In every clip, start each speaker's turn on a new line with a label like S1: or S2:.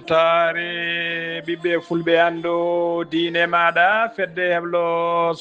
S1: weltare ɓiɓɓe fulɓe ando diine maɗa fedde heblo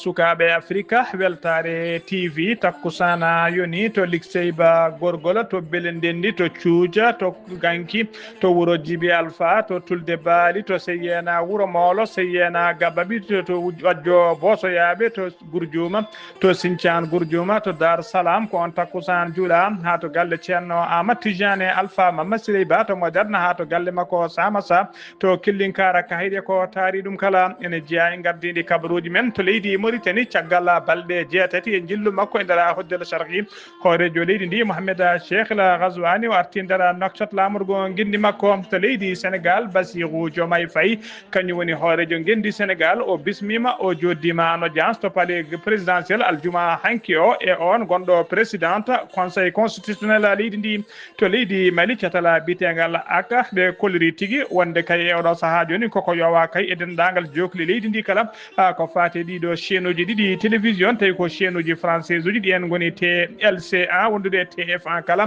S1: sukaɓe africa weltare tv takkusana yoni to likseyba gorgol to belendendi to cuuja to ganki to wuuro djibi alpha to tulde baali to seyena wuuro mawlo seyena gabaɓi to wajjo bosoyaɓe to gourdiuma to sinthiane gourdiuma to dar salam ko on takkusan juuɗa ha to galle ceerno amadou tidiane alpha mamma sireyba to moderne ha to galle makko samasa to killinkara kahide ko taari ɗum kala ene jeeya e gardidi kabaruji men to leydi Mauritanie caggal balɗe jeetati e jillu makko e nder hoddel sharqi hoorejo leydi ndi Mohamed Cheikh El Ghazouani o arti nder noktat lamorgo guindi makko to leydi Sénégal Bassirou Diomaye Faye kañum woni hoorejo guindi Sénégal o bismima o joddima en audience to palais présidentiel aljuma hanki o e on gonɗo présidente conseil constitutionnel leydi ndi to leydi Mali catala bitegal aka ɓe kolliri tigui wonde kay e oɗo saaha joni koko yowa kay e dendagal jokli leydi ndi kala ko fate ɗiɗo chaine uji ɗiɗi télévision tawi ko chaine uji française uji ɗi en goni TLCA wondude TF1 kala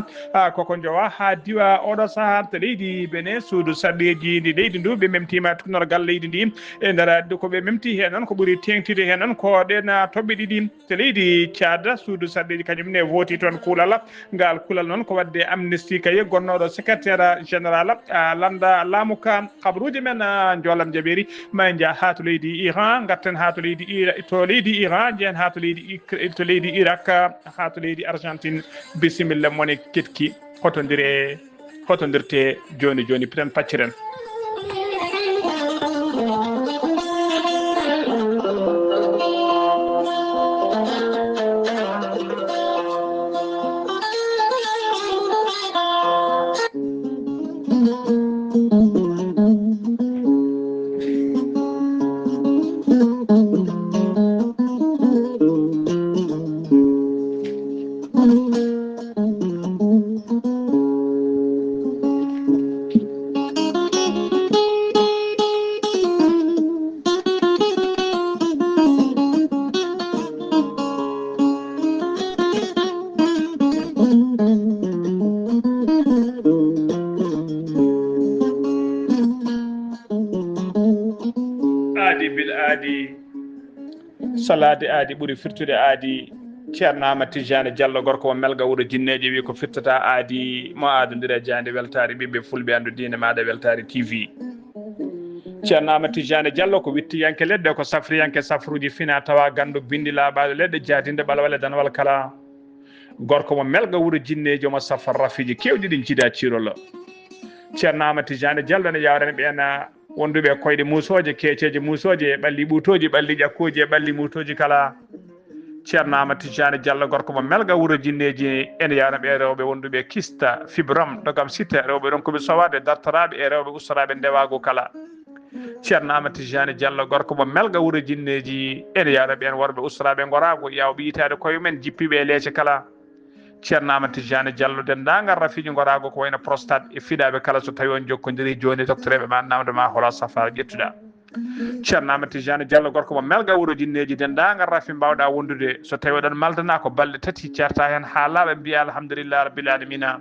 S1: koko jowa ha diwa oɗo saaha to leydi Benin suudu saɗeji ndi leydi ndu ɓe memtima tuknorgal leydi ndi e nder koɓe memti hen noon ko ɓuuri tengtide hen noon ko ɗen toɓɓe ɗiɗi to leydi Tchad suudu saɗeji kañumne voti toon kuulal ngal kulal noon ko wadde amnesty kaye gonnoɗo secrétaire général landa laamuka kabaruji men jolam jaɓeri ma jaa ha to leydi Iran gatten ha to leydi Iran jeen ha to leydi Irak ha to leydi Argentine bisimilla mone ketki hotodirte joni joni piren pacciren salade aadi ɓuuri firtude aadi ceerno Amadou Tidiane Diallo gorko mo melga wuuro jinneje wi ko firtata aadi mo adodire jande weltare ɓiɓɓe fulɓe andu diine maɗa weltare TV ceerno Amadou Tidiane Diallo ko wittiyanke leɗɗe ko safriyanke safruji fina tawa gandu bindi laaɓaɗo leɗɗe jadinde ɓalawale danwal kala gorko mo melga wuuro jinneje mo safar rafiji kewɗi ɗi jiida cirolo ceerno Amadou Tidiane Diallo ne yawrani ɓeena wonduɓe koyɗe musoje keeceje musoje ɓalli ɓuutoji ɓalli ƴakkuji e ɓalli mutoji kala ceerno Amadou Tidiane Diallo gorko mo melga wuuro jinneji ene yawna ɓe rewɓe wonduɓe kista fibrom dogam sitta rewɓe ɗon koɓe sowade dartoraɓe e rewɓe ustaraɓe ndewago kala ceerno Amadou Tidiane Diallo gorko mo melga wuuro jinneji ene yawna ɓen worɓe ustaraɓe gorago yawɓe yitade koye men jippiɓe e leece kala ceerno Amadou Tidiane Diallo dendagal rafiiji gorago ko wayno prostate e fiɗaɓe kala so tawi on jokkodiri joni doctereɓe ma namde ma hola safara ƴettuɗa ceerno Amadou Tidiane Diallo gorko mo melga wuuro jinneji dendagal rafi mbawɗa wondude so tawi oɗon maldana ko balɗe tati certa hen ha laaɓa mbiya alhamdulillah rabbil alamina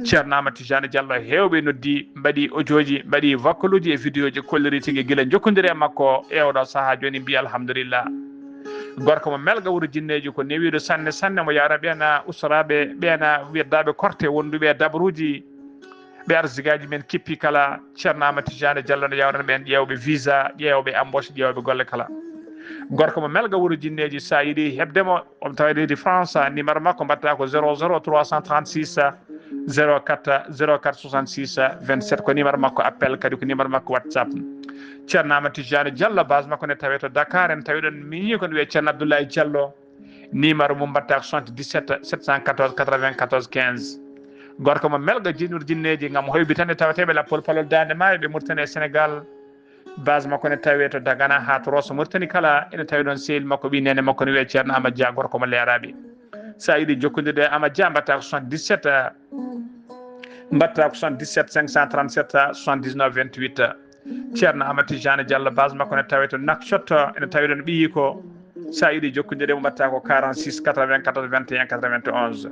S1: ceerno Amadou Tidiane Diallo hewɓe noddi mbaɗi audioji mbaɗi vocal uji e vidéo ji kolliri tigui guila jokkodiri e makko e oɗo saaha joni mbiya alhamdulillah gorko mo melga wuuro jinneji ko newiɗo sanne sanne mo yawna ɓeena ustaraɓe ɓeena wirdaɓe korte wonduɓe dabaruji ɓe arsigaji men kippi kala ceerno Amadou Tidiane Diallo ne yawna ɓen ƴewɓe visa ƴewɓe embauche ƴewɓe golle kala gorko mo melga wuuro jinneji sa yiiɗi hebdemo omo tawa leydi France numéro makko mbatta ko 00 336 04 04 66 27 ko numéro makko appel kadi ko numéro makko WhatsApp ceerno Amadou Tidiane Diallo base makko ne tawe to Dakar en tawi ɗon mi ko wiye ceerno Abdoulaye Diallo numéro mum mbatta ko 77 714 94 15 gorko mo melga jinnuɗo jinneji gam hoybitande tawateɓe lappol palol dande maayo ɓe Mauritanie e Sénégal base makko ne tawe to Dagana ha to Rosso Mauritanie kala ene tawi ɗon sehil makko ɓi nene makko ne wiye ceerno Amadou Dia gorko mo leeraɓe sa yiiɗi jokkodirde e Amadou Dia mbatta ko 77 mbatta ko 77 537 79 28 ceerno Amadou Tidiane Diallo base makko ne tawe to Nouakchott ene tawi ɗon ɓiyi ko sa yiiɗi jokkodire mo mbatta ko 46 94 21 91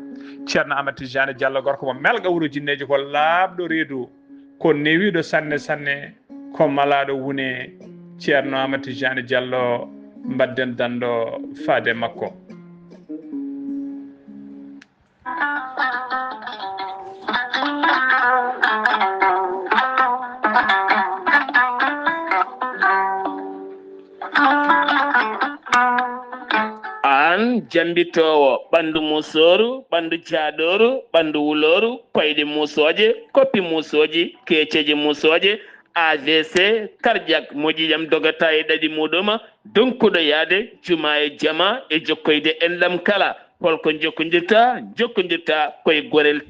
S1: ceerno Amadou Tidiane Diallo gorko mo melga wuuro jinneji ko laaɓɗo reedu ko newiɗo sanne sanne ko malaɗo wune ceerno Amadou Tidiane Diallo mbadden dando faade makko
S2: jambitowo ɓandu musoru ɓandu caɗoru ɓandu wuloru koyɗe musoje koppi musoji keceji musoje AVC cardiaque moƴƴiyam dogata e ɗaɗi muɗuma donkuɗo yaade juma e jama e jokkoyde enɗam kala holko jokkodirta koye gorel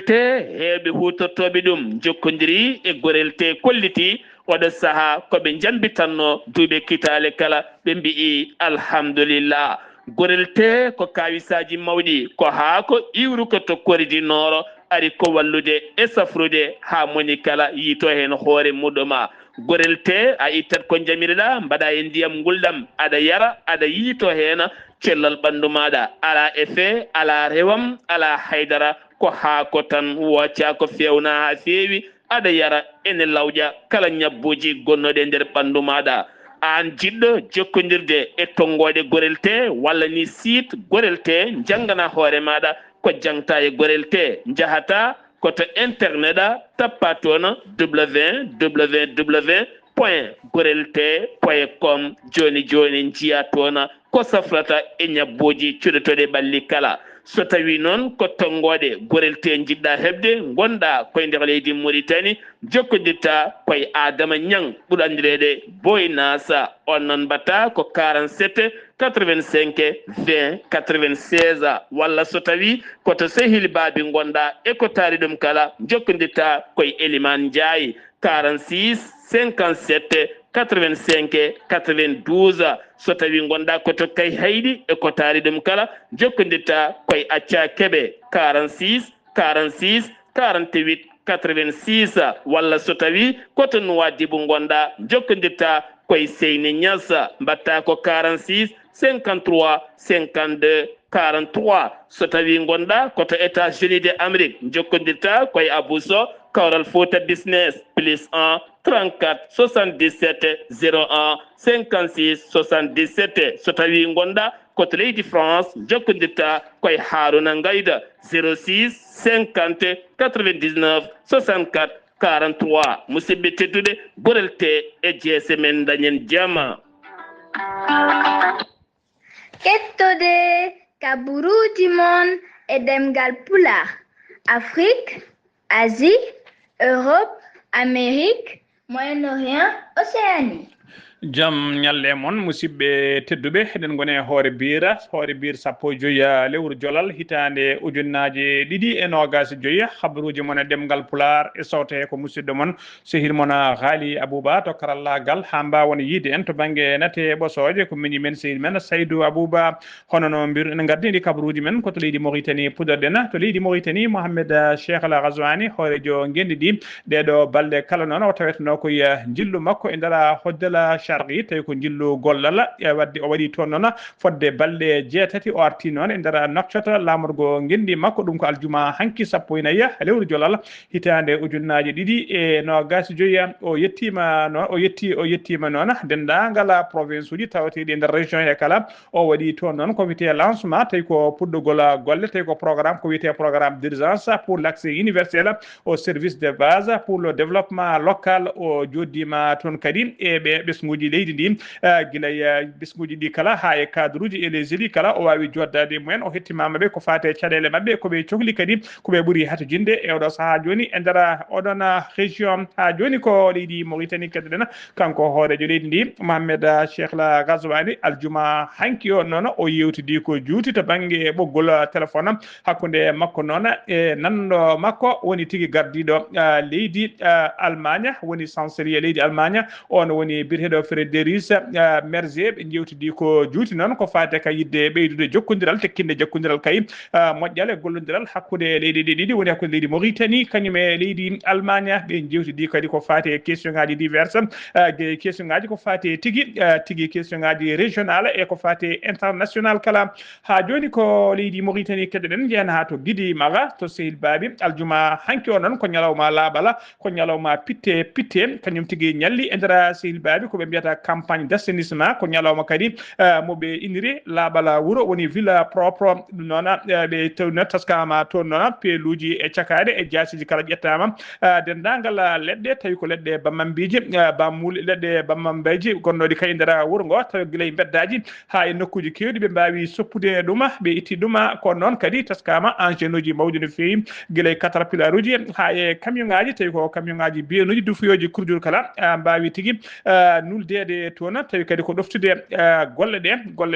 S2: te heɓe hutortoɓe ɗum jokkodiri e gorel te kolliti oɗo saaha koɓe jambitanno duuɓe kitale kala ɓe mbi'i alhamdulillah gorel te ko kawisaji mawɗi ko haako iwru ko tokkoridi nooro ari ko wallude e safrude ha moni kala yiito hen hoore muɗuma gorel te a ittat ko jamireɗa mbaɗa e ndiyam gulɗam aɗa yara aɗa yiito hen cellal ɓandu maɗa ala effet ala rewam ala haydara ko haako tan wocca ko fewna ha feewi aɗa yara ene lawƴa kala ñabbuji gonnoɗe nder ɓandu maɗa an jiɗɗo jokkodirde e tongoɗe gorel te walla ni site gorel te janggana hoore maɗa ko jangta e gorel te jahata koto internet a tappa toon www.gorelte.com joni jiya toon ko safrata e ñabbuji cuɗotoɗe ɓalli kala so tawi noon ko tongoɗe gorel te jiɗɗa heɓde gonɗa koye nder leydi Mauritanie jokkodirta koye Adama Niang ɓuuri andirede Boy Nasa on noon mbatta ko 47 85 20 96 walla so tawi koto sehil baabi gonɗa e ko taari ɗum kala jokkodirta koye Elimane Ndiaye 46 57 85 92 so tawi gonɗa koto kay hayɗi e ko taari ɗum kala jokkodirta koye Acca Keɓe 46 46 48 86 walla so tawi koto Nouadhibou gonɗa jokkodirta koye Seyni Niass mbatta ko 46 53 52 43 so tawi gonɗa koto États-Unis d'Amérique jokkodirta koye Abou Sow Kawral Fouta Business +1 34 77 01 56 77 so tawi gonɗa koto leydi France jokkodirta koye Haruna Ngayda 06 50 99 64 43 musidɓe tedduɗe gorel te e jeese men dañen jama
S3: kettode kaburuji mon e ɗemgal Pulaar Afrique Asie Europe Amérique Moyen-Orient Océanie
S1: jaam ñalle moon musidɓe tedduɓe eɗen gone hoore biir sappo e joyi lewru jolal hitande ujunnaje ɗiɗi e nogas joyi habaruji moon e ɗemgal Pulaar e sawte ko musidɗo moon sehil moon Haali Abouba to karallagal ha mbawon yiide en to banggue nate ɓosoje ko miñi men sehil men Saydou Abouba hono no mbiru ene gardidi kabaruji men koto leydi Mauritanie pudorɗen to leydi Mauritanie Mohamed Cheikh Al Ghazouani hoorejo gendi ɗi ɗeɗo balɗe kala noon o taweteno koye jillu makko e ndara hoddala tawi ko jillu gollal wadde o waɗi toon noon fodde balɗe 6 o arti noon e nder Nouakchott lamorgo gendi makko ɗum ko aljuma hanki 14 lewru jolal hitande ujunnaje ɗiɗi e nogas joyi o yettima noon o yettima noon dendagal province uji tawateɗi e nder région e kala o waɗi toon noon ko wiyete lancement tawi ko puɗɗogol golle tawi ko programme ko wiyete programme d'urgence pour l'accès universel au service de base pour le développement local o joddima toon kadi e ɓe ɓesguji nguji leydi ndi gila bisnguji ɗi kala ha e cadre uji et les élus kala o wawi joddade mumen o hettimama ɓe ko fate caɗele mabɓe koɓe cohli kadi koɓe ɓuuri hata jinde e oɗo saaha joni e nder oɗon région ha joni ko leydi Mauritanie keɗoɗen kanko hoorejo leydi ndi Mohamed Cheikh la Ghazouani aljuma hanki o noon o yewtidi ko juuti to banggue ɓoggol téléphone hakkude makko noon e nanɗo makko woni tigui gardiɗo leydi Allemagne woni chancelier leydi Allemagne on woni biyeteɗo Frédéric Merzier ɓe jewtidi ko juuti noon ko fate ka yidde ɓeydude jokkodiral tekkinde jokkodiral kay moƴƴal e gollodiral hakkude leydi ɗiɗi woni hakkude leydi Mauritanie kañum e leydi Allemagne ɓe jewtidi kadi ko fate question ngaji diverse question ngaji ko fate tigui question ngaji régional e ko fate international kala ha joni ko leydi Mauritanie keɗoɗen jeena ha to Guidi Maga to Sehil Babi aljuma hanki o noon ko ñalawma laabala ko ñalawma pitte kañum tigui ñalli e nder Sehil Babi koɓe mbiyata campagne d'assainissement ko ñalawma kadi moɓe iniri laabala wuuro woni ville propre ɗum noon ɓe tawno taskama toon noon peeluji e cakade e jasiji kala ƴettama dendagal leɗɗe tawi ko leɗɗe bammambiji bammuli leɗɗe bammambeji gonnoɗi kay nder wuuro ngo tawi guilay beddaji ha e nokkuji kewɗi ɓe mbawi soppude ɗuma ɓe itti ɗuma ko noon kadi taskama engine uji mawɗi no fewi guilay caterpillar uji ha e camion ngaji tawi ko camion ngaji biyenuji dufuyoji kurjul kala mbawi tigui nuldede toon tawi kadi ko ɗoftude golle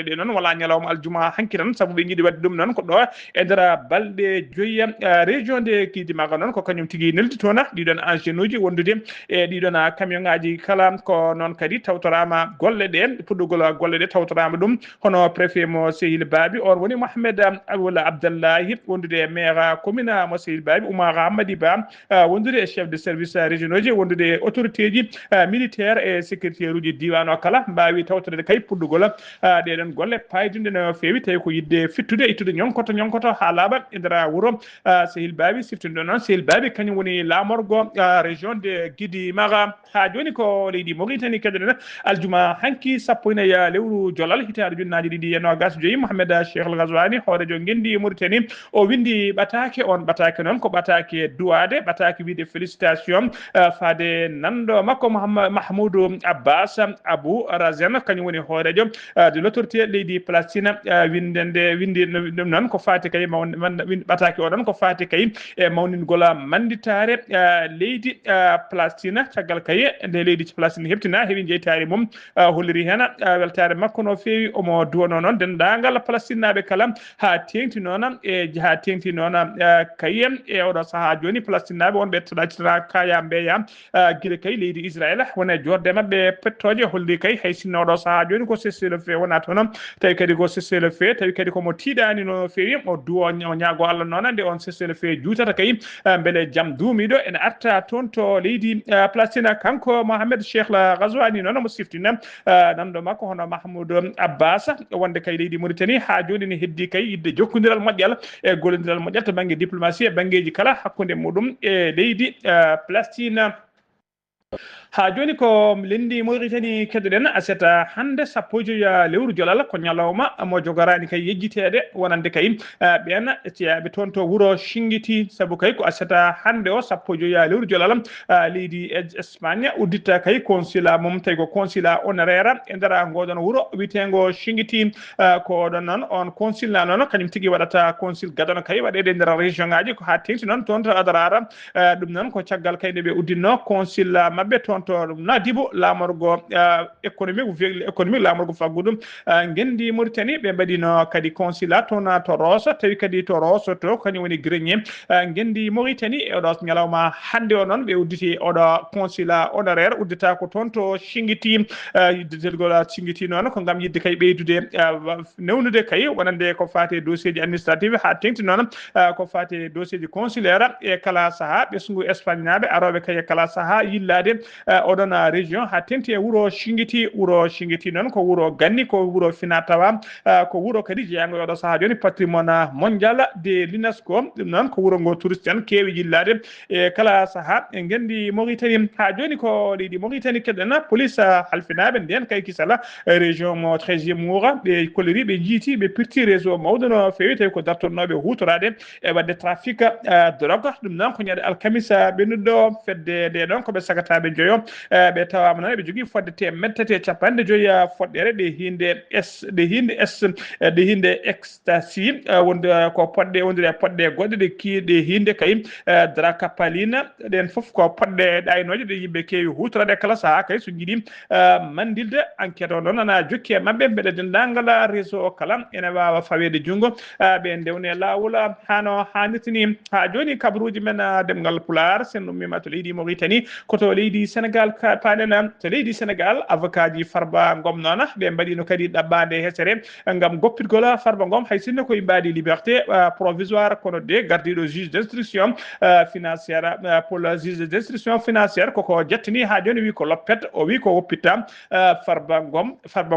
S1: ɗe noon wala ñalawma aljuma hanki tan saabu ɓe jiiɗi wadde ɗum noon ko ɗo e nder balɗe joyyi région de Guidi Maga noon ko kañum tigui neldi toon ɗiɗon engine uji wondude e ɗiɗon camion ngaji kala ko noon kadi tawtorama golle ɗe puɗɗugol golle ɗe tawtorama ɗum hono préfet mo Sehil Babi on woni Mohamed Aboula Abdallahi wondude maire commune mo Sehil Babi Oumar Hamadi Ba wondude chef de service régionaux ji wondude autorité ji militaire et sécuritaire uji diwan o kala mbawi tawtorde kay puɗɗugol ɗeɗon golle paydude no fewi tawi ko yidde fittude ittude ñonkoto ha laaɓa e nder wuuro Sehil Babi siftude noon Sehil Babi kañum woni lamorgo région de Guidi Maga ha joni ko leydi Mauritanie keɗoɗen aljuma hanki sappo ina lewru jolal hitaɗe junnaji ɗiɗi e nogas joyyi Mohamed Cheikh Al Ghazouani hoorejo gendi Mauritanie o windi ɓatake on ɓatake noon ko ɓatake duwade ɓatake wiide félicitation faade nanɗo makko Mahmoudou Abbas Abou Razen kañum woni hoorejo de l'autorité leydi Palestine windi ɗum noon ko fati kay ɓatake o ɗon ko fati kay e mawningol manditare leydi Palestine caggal kay nde leydi Palestine heptina heeɓi jeytari mum holliri hen weltare makko no fewi omo duwano noon dendagal Palestine naɓe kala ha tengti noon kayem e oɗo saaha joni Palestine naɓe wonɓe taɗacitata kaya mbeya guila kay leydi Israël wona jorde mabɓe pettoje holli kay hay sinno oɗo saaha joni ko cessez le feu wona toon tawi kadi ko cessez le feu tawi kadi komo tiiɗani no fewi o duwo o ñaago Allah noon nde on cessez le feu juutata kay beele jaam duumiɗo ene arta toon to leydi Palestine kanko Mohamed Cheikh la Ghazouani noon mo siftina nanɗo makko hono Mahmoudou Abbas wonde kay leydi Mauritanie ha joni ne heddi kay yidde jokkodiral moƴƴal e gollodiral moƴƴal to banggue diplomatie e banggueji kala hakkude muɗum e leydi Palestine ha joni ko lendi Mauritanie keddoɗen aseta hande sappo joya lewru jolal ko ñalawma mo jogorani kay yejjitede wonande kay ɓen ceyaɓe toon to wuuro Chinguitti saabu kay ko aseta hande o sappo joya lewru jolal leydi Espagne udditta kay consulat mum tawi ko consulat honoraire e nder ngoɗon wuuro witego Chinguitti ko oɗon noon on consulat noon kañum tigui waɗata consul gadano kay waɗede nder région ngaji ko ha tengti noon toon to Adarara ɗum noon ko caggal kay nde ɓe udditno consulat mabɓe toon to Nadibo lamorgo économique lamorgo faggudu gendi Mauritanie ɓe mbaɗino kadi consulat toon to Rosso tawi kadi to Rosso to kañum woni grenier gendi Mauritanie e oɗo ñalawma hande o noon ɓe udditi oɗo consulat honoraire uddita ko toon to Chinguitti yiddetelgol Chinguitti noon ko gam yidde kay ɓeydude newnude kay wonande ko fate dossier ji administrative ha tengti noon ko fate dossier ji consulaire e kala saaha ɓesgu Espagne naɓe aroɓe kay e kala saaha yillade oɗon région ha tengti e wuuro Chinguitti noon ko wuuro ganni ko wuuro finatawa ko wuuro kadi jeeyago oɗo saaha joni patrimoine mondial de l'UNESCO ɗum noon ko wuuro ngo touriste en keewi yillade e kala saaha e gendi Mauritanie ha joni ko leydi Mauritanie keɗen police halfinaɓe nden kay kisala région mo 13e moura ɓe kolliri ɓe jiiti ɓe pirti réseau mawɗo no fewi tawi ko dartornoɓe hutorade e wadde trafic drogue ɗum noon ko ñande alkamisa ɓennuɗo fedde nde ɗon koɓe sagataɓe joyo o ɓe tawama noon ɓe jogui fodde temettati capanɗe joyyi foɗɗere ɗe hinde ecstasy wonde ko poɗɗe wondude poɗɗe goɗɗe ɗe hinde kay dracapaline ɗen foof ko poɗɗe ɗaynoje ɗe yimɓe kewi hutorade kala saaha kay so jiiɗi mandilde enquête o noon ana jokki e mabɓe beɗe dendagal réseau kala ene wawa fawede junggo ɓe ndewne lawol hano hannirta ni ha joni kabaruji men demgal pular sen ummima to leydi Mauritanie koto leydi Sénégal paɗen to leydi Sénégal avocat ji Farba Ngom noon ɓe mbaɗino kadi ɗabbade hesere gam goppitgol Farba Ngom hay sinno koye mbaɗi liberté provisoire kono de gardiɗo juge d'instruction financiére pour le juge d'instruction financiére koko jettini ha joni wi ko loppet o wi ko woppitta Farba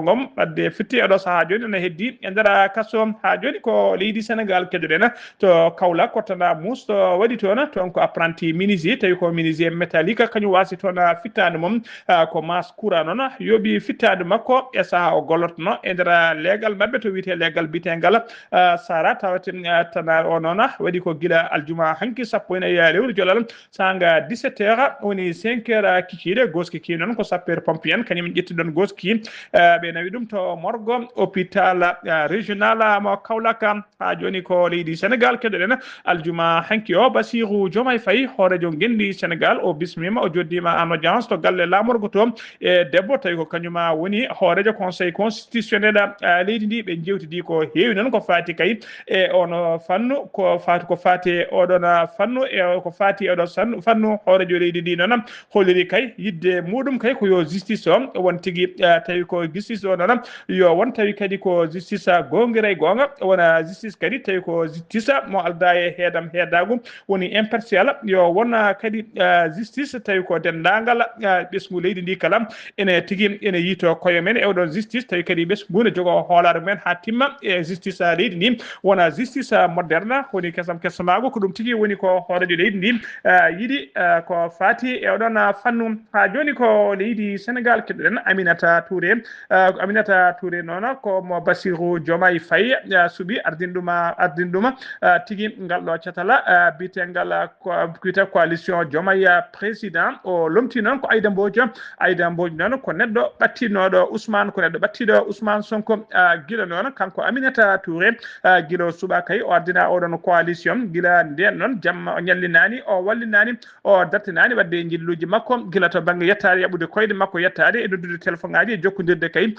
S1: Ngom wadde fitti eɗo saaha joni ne heddi e nder kaso ha joni ko leydi Sénégal keɗoɗen to Kaolack kottana mus to waɗi toon ko apprenti menuisier tawi ko menuisier métallique kañum wasi toon fittade mum ko mas courant noon yooɓi fittade makko e saaha o gollotono e nder leegal mabɓe to wiyete leegal bitegal sara tawate tana o noon waɗi ko guila aljuma hanki sappo ene lewru jolal sanga 17 heures woni 5 heures kikiɗe goskiki noon ko sapeur pompier en kañum ƴetti ɗon goski ɓe nawi ɗum to morgue hôpital régional mo Kaolack ha joni ko leydi Sénégal keɗoɗen aljuma hanki o Bassirou Diomaye Faye hoorejo gendi Sénégal o bismima o joddima en audience to galle lamorgo to e debbo tawi ko kañuma woni hoorejo conseil constitutionnel leydi ndi ɓe jewtidi ko heewi noon ko fati kay e ono fannu ko fati oɗon fannu e ko fati oɗo fannu hoorejo leydi ndi noon holliri kay yidde muɗum kay ko yo justice o won tigui tawi ko justice o noon yo won tawi kadi ko justice gongira e gonga wona justice kadi tawi ko justice mo alda e heedagu woni impartial yo wona kadi justice tawi ko dendagal ɓesgu leydi ndi kala ene tigui ene yiito koye men e oɗon justice tawi kadi ɓesgu ne jogo hoolare mumen ha timma e justice leydi ndi wona justice moderne woni kesamago ko ɗum tigui woni ko hoorejo leydi ndi yiiɗi ko fati e oɗon fannu ha joni ko leydi Sénégal keɗoɗen Aminata Touré noon ko mo Bassirou Diomaye Faye suuɓi ardinɗuma tigui ngal ɗo catala bitegal wiyete coalition Diomaye président o lomti noon ko Aïda Mbodj noon ko neɗɗo ɓattinoɗo Ousmane Sonko guila noon kanko Aminata Touré guila suuɓa kay o ardina oɗon coalition guila nden noon jamma o ñallinani o wallinani o dartinani wadde jilluji makko guila to banggue yettade yaɓude koyɗe makko yettade e noddude téléphone ngaji e jokkodirde kay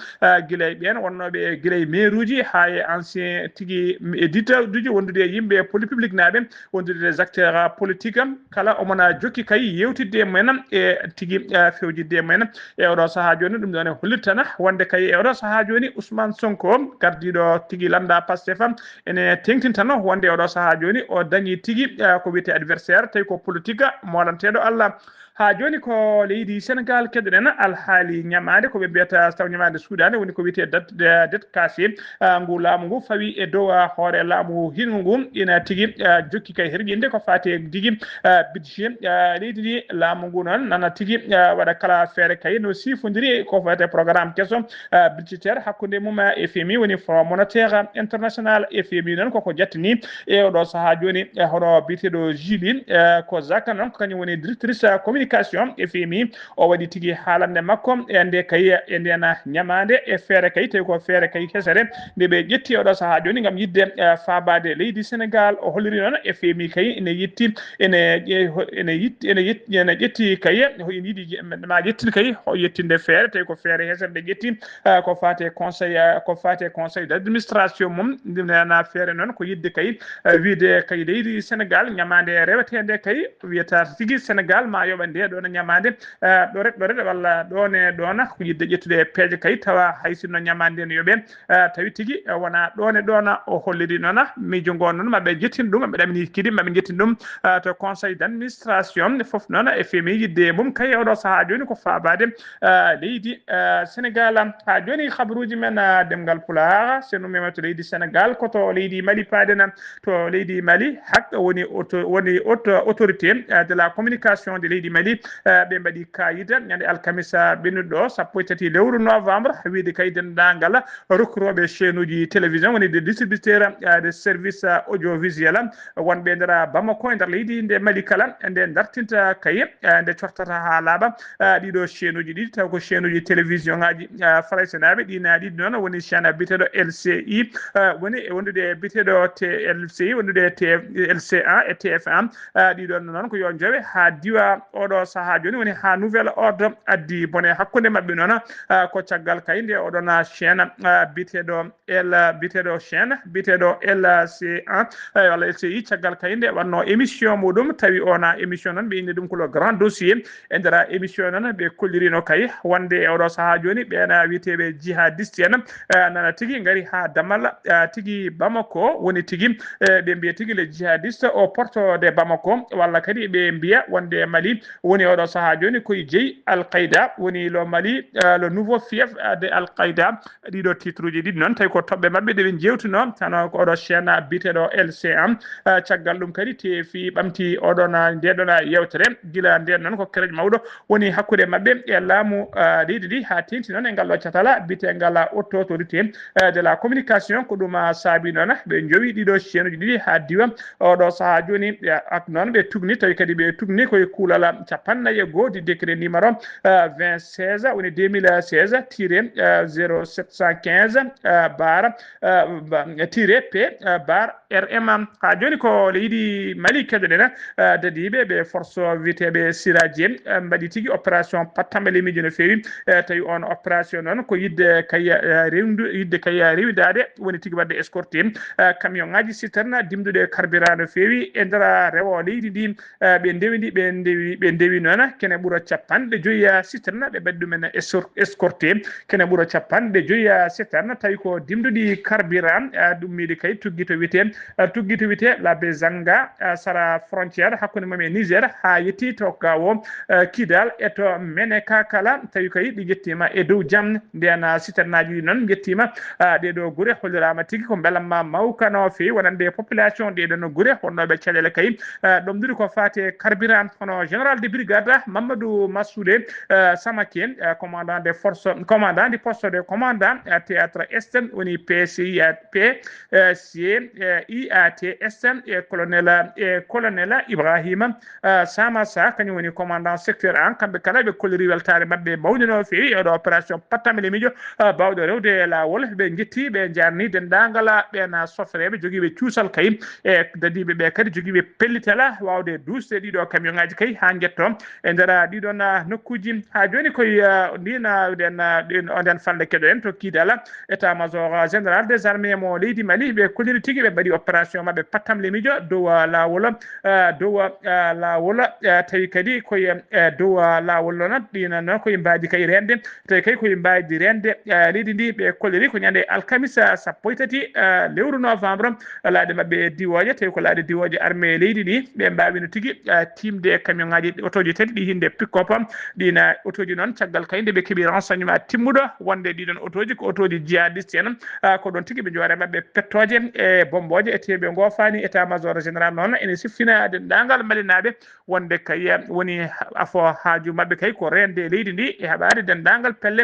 S1: guila e ɓen wonnoɓe guila e maire uji ha e ancien tigui éditeur uji wondude e yimɓe politique naɓe wondude des acteurs politique kala omona jokki kay yewtidde e mumen e tigui fewjidde e mumen e oɗo saaha joni ɗum ɗon e hollitana wonde kay e oɗo saaha joni Ousmane Sonko gardiɗo tigui landa Pastef ene tengtintano wonde oɗo saaha joni o dañi tigui ko wiyete adversaire tawi ko politique molanteɗo Allah ha joni ko leydi Sénégal keɗoɗen alhaali ñamade koɓe mbiyata taw ñamade suudane woni ko wiyete det kaasi ngu laamu ngu fawi e dow hoore laamu hingo ngu ina tigui jokki kay herƴinde ko fati e tigui budget leydi ndi laamu ngu noon nana tigui waɗa kala feere kay no sifodiri ko fate programme kesso budgétaire hakkude mum e FMI woni Fonds monétaire international FMI noon koko jettani e oɗo saaha joni hono biteɗo Julie ko Zaka noon ko kañum woni directrice communication FMI o waɗi tigui haalande makko e nde kay e nden ñamade e feere kay tawi ko feere kay hesere nde ɓe ƴetti oɗo saaha joni gam yidde faabade leydi Sénégal o holliri noon FMI kay ene ƴetti kay yiiɗi ma ƴettini kay yettinde feere tawi ko feere hesere nde ƴetti ko fate conseil d'administration mum ndena feere noon ko yidde kay wiide kay leydi Sénégal ñamade rewetede kay wiyata tigui Sénégal ma yoɓa nde ɗon ñamade ɗoret walla ɗon ko yidde ƴettude peeje kay tawa hay sinno ñamade no yoɓe tawi tigui wona ɗon o holliri noon miijo ngo noon maɓe jettin ɗum maɓe ɗamini kidi maɓe jettin ɗum to conseil d'administration foof noon e FMI yidde mum kay oɗo saaha joni ko fabade leydi Sénégal ha joni habaruji men demgal Pulaar seno mema to leydi Sénégal koto leydi Mali paden to leydi Mali hak woni autorité de la communication de leydi Mali kadi ɓe mbaɗi kayida ñande alkamisa ɓennuɗo sappo e tati lewru novembre wiide kay dendagal rokkuroɓe chaîne uji télévision woni de distributeur de service audiovisuel wonɓe nder Bamako e nder leydi nde Mali kala nde dartinta kay nde coftata ha laaɓa ɗiɗo chaîne uji ɗiɗi taw ko chaîne uji télévision ngaji fraysenaɓe ɗina ɗiɗi noon woni chaîne biteɗo LCI woni wondude biteɗo TLCI wondude LC1 et TF1 ɗiɗon noon ko yo jowe ha diwa oɗo saaha joni woni ha nouvel ordre addi bone hakkude mabɓe noon ko caggal kay nde oɗon chaîne biteɗo chaîne biteɗo LC1 walla LCI caggal kay nde wanno émission muɗum tawi ona émission noon ɓe indi ɗum ko le grand dossier e nder émission noon ɓe kollirino kay wonde e oɗo saaha joni ɓena wiyeteɓe jihadiste en nana tigui gaari ha damal tigui Bamako woni tigui ɓe mbiya tigui le jihadiste au porte de Bamako walla kadi ɓe mbiya wonde Mali woni oɗo saaha joni koye jeeyi Al-Qaïda woni le Mali le nouveau fief de Al-Qaïda ɗiɗo titre uji ɗiɗi noon tawi ko toɓɓe mabɓe ɗeɓe jewtuno tan ko oɗo chaîne biteɗo LC1 caggal ɗum kadi teefi ɓamti oɗon ndeɗon yewtere gila nden noon ko kereje mawɗo woni hakkude mabɓe e laamu leydi ndi ha tenti noon e ngal ɗo catala bitegal haute autorité de la communication ko ɗum saabi noon ɓe jowi ɗiɗo chaîne uji ɗiɗi ha diwa oɗo saaha joni ak noon ɓe tugni tawi kadi ɓe tugni koye kuulal capannayyi e goho di décret numéro 2016 woni 2016 tiré 0715 bar tiré P bar RM ha joni ko leydi Mali keɗoɗen dadiɓe ɓe force witeɓe siraji en mbaɗi tigui opération pattamɓe lemiji no fewi tawi on opération noon ko yidde kay rewidade woni tigui wadde escorté camion ngaji citerne dimduɗe carburant no fewi e nder rewo leydi ndi ɓe ndewi noon kene ɓuura capanɗe joyyi citerne ɓe mbaɗi ɗumen escorté kene ɓuura capanɗe joyyi citerne tawi ko dimduɗi carburant ɗummidi kay tugui to wiyete la Bezanga sara frontiére hakkude mum e Niger ha yetti to gawo Kidal e to Meneka kala tawi kay ɗi jettima e dow jaam nden citernaji ɗi noon jettima ɗeɗo guure hollirama tigui ko belamma mawkano fewi wonande population ɗeɗon guure wonnoɓe caɗele kay ɗomɗuɗi ko fate carburant hono général de brigade Mamadou Massoude Samaken commandant des forces commandant du poste de commandant théâtre est woni PCIAT est e colonel Ibrahima Samassa kañum woni commandant secteur 1 kamɓe kala ɓe kolliri weltare mabɓe mawni no fewi oɗo opération pattamele miijo bawɗo rewde lawol ɓe jetti ɓe jarni dendagal ɓen sofreɓe joguiɓe cuusal kay e dadiɓe ɓe kadi joguiɓe pellitala wawde dusde ɗiɗo camion ngaji kay ha jetto e nder ɗiɗon nokkuji ha joni koye onden falde keɗoen to Kidala état major général des armées mo leydi Mali ɓe kolliri tigui ɓe mbaɗi opération mabɓe pattamle miijo dow lawol tawi kadi koye dow lawol noon ɗina noon koye mbaadi kay rende tawi kay koye mbaadi rende leydi ndi ɓe kolliri ko ñande alkamisa sappo e tati lewru novembre laaɗe mabɓe diwoje tawi ko laaɗe diwoje armée leydi ndi ɓe mbawino tigui timde camion ngaji autoji tati ɗi hinde pick-up ɗina autoji noon caggal kay nde ɓe keeɓi renseignement timmuɗo wonde ɗiɗon autoji ko autoji jihadiste en ko ɗon tigui ɓe joore mabɓe pettoje e bomboje e teɓe gofani état major général noon ene siffina dendagal malinaɓe wonde kay woni afo haaju mabɓe kay ko rende leydi ndi e haɓade dendagal pelle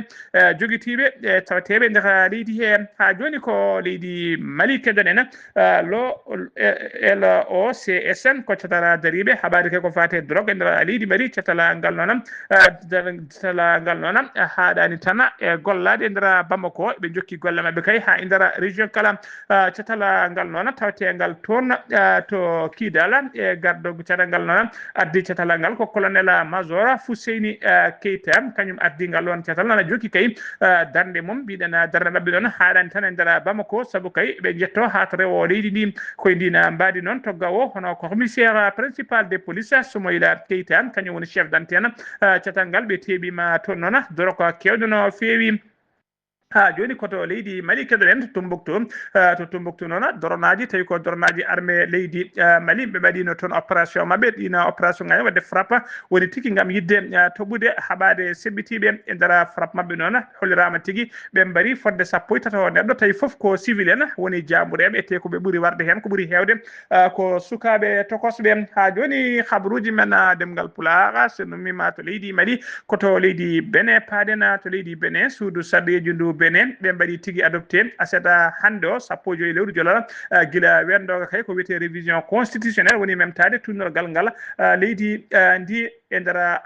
S1: joguitiɓe tawateɓe nder leydi he ha joni ko leydi Mali keɗonen LOCSN ko catara dariɓe haɓade kay ko fate drogue e nder leydi Mali catalagal noon haɗani tan e gollade e nder Bamako ɓe jokki golle mabɓe kay ha e nder région kala catalagal noon tawategal toon to Kidala e gardo caɗagal noon addi catalalngal ko colonel major Fousseini Keita kañum addi ngal on catal noon jokki kay darde mum mbiɗen darde mabɓe ɗon haɗani tan e nder Bamako saabu kay ɓe jetto ha to rewo leydi ndi koye ndina mbadi noon to gawo hono ko commissaire principal des police Soumaïla Keita kañum woni chef d'antenne catal ngal ɓe teeɓima toon noon doro ko kewɗo no fewi ha joni koto leydi Mali keɗoɗen to Tombouctou noon doronaji tawi ko doronaji armée leydi Mali ɓe mbaɗino toon opération mabɓe ɗino opération ngaji wadde frappe woni tigui gam yidde toɓɓude haɓade sebbitiɓe e nder frappe mabɓe noon hollirama tigui ɓe mbari fodde 17 neɗɗo tawi foof ko civil en woni jabureɓe ete ko ɓe ɓuuri warde hen ko ɓuuri hewde ko sukaɓe tokosɓe ha joni habaruji men demgal Pulaar so numima to leydi Mali koto leydi Benin paaden to leydi Benin suudu sarɗeji ndu Benin ɓe mbaɗi tigui adopté aseta hande o 15 lewru jolal guila wendoga kay ko wiyete révision constitutionnelle woni memtade tunnorgal ngal leydi ndi e ndera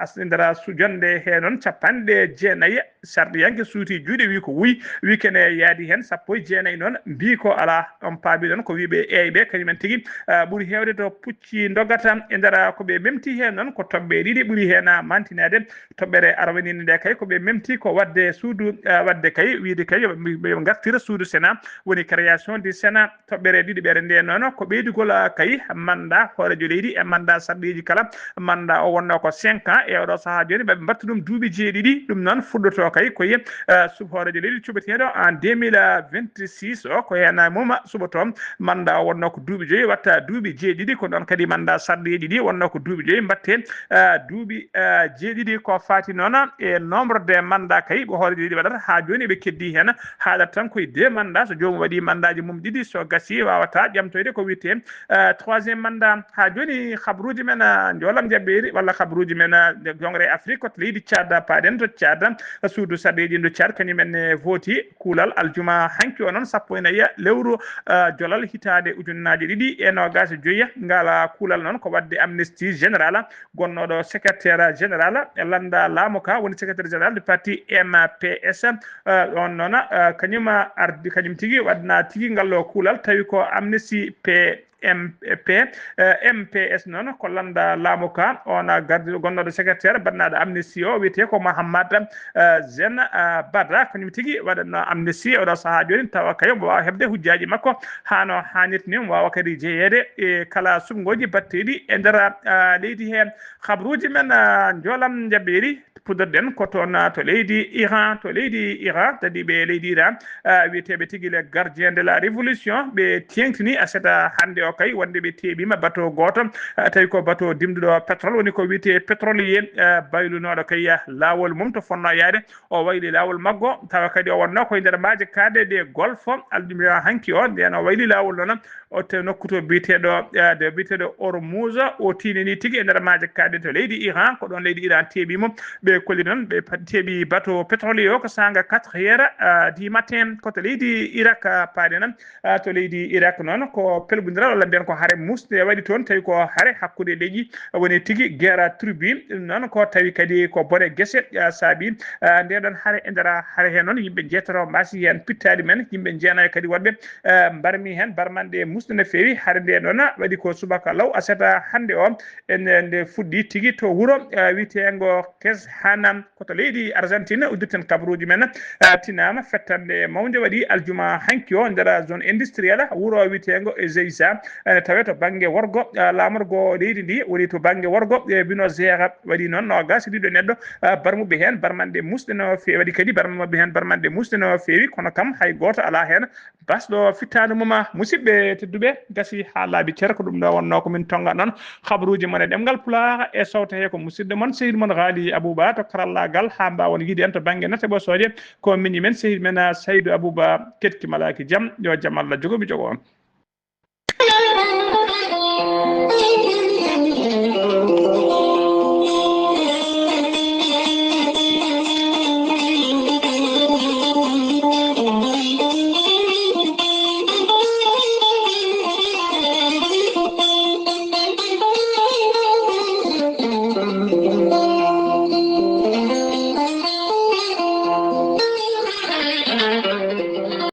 S1: jonde he noon 49 sarɗiyanke suuti juuɗe wi ko wi kene yaadi hen 19 noon mbi ko ala on paabi noon ko wiɓe eyɓe kañumen tigui ɓuuri hewde to pucci dogata e ndera koɓe memti hen noon ko toɓɓe ɗiɗi ɓuuri hen mantinede toɓɓere arwaninde nde kay koɓe memti ko wadde suudu wadde kay wiide kay ɓe gartira suudu sénat woni création du sénat toɓɓere ɗiɗi ɓere nde noon ko ɓeydugol kay mandat hoorejo leydi e mandat sarɗiji kala mandat o wonno ko 5 ans e oɗo saaha joni ɓe mbatta ɗum duuɓi jeeɗiɗi ɗum noon fuɗɗoto kay koye hoorejo leydi cuɓeteɗo en 2026 o ko hen mum suɓoto mandat o wonno ko duuɓi joyyi watta duuɓi jeeɗiɗi ko ɗon kadi mandat sarɗiji ɗi wonno ko duuɓi joyyi mbatte duuɓi jeeɗiɗi ko fati noon e nombre de mandat kay ɓe hoorejo leydi waɗata ha joni ɓe keddi hen haalat tan koye 2 mandat so jomum waɗi mandat ji mum ɗiɗi so gasi wawata ƴamtoyde ko wiyete 3e mandat ha joni habruji men jolam jabberi walla habruji men jongre Afrique ko leydi Tchad paaden to Tchad suudu sarɗeji ndu Tchad kañumen vooti kuulal aljuma hanki o noon 14 lewru jolal hitade ujunnaje ɗiɗi e 25 ngala kuulal noon ko wadde amnesty général gonnoɗo secrétaire général e landa laamu ka woni secrétaire général du parti MPS on noon kañum ardi kañum tigui wadna tigui ngallo kuulal tawi ko amnesty MPS noon ko landa laamu ka on gardi gonnoɗo secrétaire bannaɗo amnesty o wiyete ko Mahamad Zen Bada kañum tigui waɗanno amnesty oɗo saaha joni tawa kayo mo wawa hebde hujjaji makko hano hannirta ni wawa kadi jeeyede e kala sumgoji batteɗi e nder leydi he habruji men jolam jaɓɓeri pudorɗen ko toon to leydi Iran tadi ɓe leydi Iran wiyeteɓe tigui les gardiens de la révolution ɓe tengtini aseta hande o kay wonde ɓe teɓima bateau goto tawi ko bateau dimduɗo pétrole woni ko wiyete pétrolier baylunoɗo kay lawol mum to fonno yaade o wayli lawol maggo tawa kadi o wonno koye nder maaje kaade de golfe aldumia hanki o nden o wayli lawol noon o te nokku to biteɗo Ormuz o tinini tigui e nder maaje kaade to leydi Iran ko ɗon leydi Iran teɓimo ɓe kolli noon ɓe teeɓi bateau pétrolier o ko sanga 4 du matin koto leydi Irak paade noon to leydi Irak noon ko pelgodiral walla mbiyen ko haare musde waɗi toon tawi ko haare hakkude leydi woni tigui guerre tribune ɗum noon ko tawi kadi ko bone guese saabi ndeɗon haare e nder haare he noon yimɓe jeetoto mbasi hen pittali men yimɓe jeenayo kadi wonɓe mbarmi hen barmande musde no fewi haare nde noon waɗi ko subaka law aseta hande o nde fuɗɗi tigui to wuuro wiyetego kes hanam koto leydi Argentine uddirten kabaruji men tinama fettande mawde waɗi aljuma hanki o nder zone industrielle wuuro wiyetego Ezeiza tawe to banggue worgo lamorgo leydi ndi woni to banggue worgo bino zéra waɗi noon no gasi ɗiɗo neɗɗo barmuɓe hen barmande musde no fewi waɗi kadi barmuɓe hen barmande musde no fewi kono kam hay goto ala hen basɗo fittade muma musidɓe tedduɓe gasi ha laabi ceer ko ɗum ɗo wonno komin tonga noon habaruji mon e ɗemgal Pulaar e sawta he ko musidɗo moon sehil moon Ghali Abouba to karallagal ha mbawon yiide en to banggue natebosoje ko miñi men sehil men Saydou Abouba ketki malaki jaam yo jaam Allah jogomi jogo on